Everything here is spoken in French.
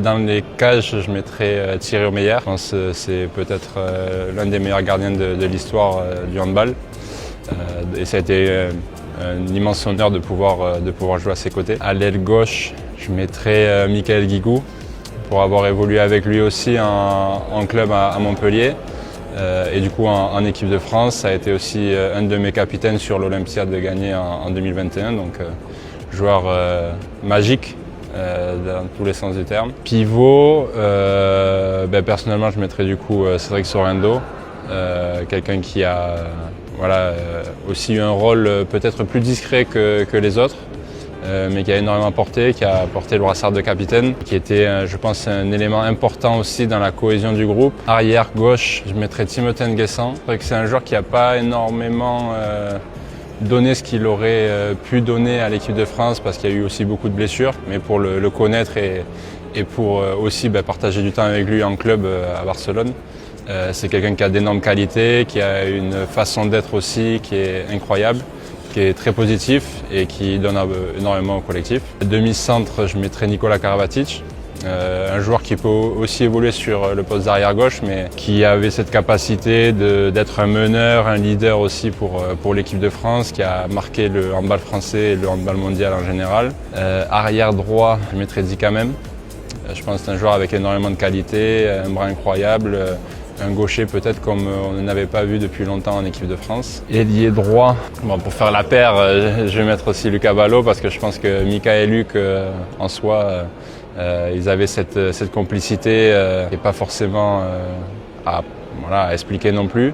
Dans les cages, je mettrais Thierry Omeyer. Je pense que c'est peut-être l'un des meilleurs gardiens de l'histoire du handball. Et ça a été un immense honneur de pouvoir jouer à ses côtés. À l'aile gauche, je mettrais Michael Guigou pour avoir évolué avec lui aussi en club à Montpellier. Et du coup en équipe de France, ça a été aussi un de mes capitaines sur l'Olympiade gagnée en 2021. Donc joueur magique dans tous les sens du terme. Pivot, personnellement je mettrais du coup Cédric Sorendo, quelqu'un qui a aussi eu un rôle peut-être plus discret que les autres. Mais qui a énormément apporté, qui a porté le brassard de capitaine, qui était, je pense, un élément important aussi dans la cohésion du groupe. Arrière gauche, je mettrais Timothée Nguessan. C'est vrai que c'est un joueur qui n'a pas énormément donné ce qu'il aurait pu donner à l'équipe de France parce qu'il y a eu aussi beaucoup de blessures, mais pour le connaître et pour aussi partager du temps avec lui en club à Barcelone. C'est quelqu'un qui a d'énormes qualités, qui a une façon d'être aussi qui est incroyable, qui est très positif et qui donne énormément au collectif. Demi-centre, je mettrais Nicolas Karabatic, un joueur qui peut aussi évoluer sur le poste d'arrière gauche, mais qui avait cette capacité d'être un meneur, un leader aussi pour l'équipe de France, qui a marqué le handball français et le handball mondial en général. Arrière droit, je mettrais Zikamem. Je pense que c'est un joueur avec énormément de qualité, un bras incroyable. Un gaucher peut-être comme on n'en avait pas vu depuis longtemps en équipe de France. Ailier droit, pour faire la paire, je vais mettre aussi Lucas Ballot parce que je pense que Mika et Luc, en soi, ils avaient cette complicité et pas forcément à expliquer non plus.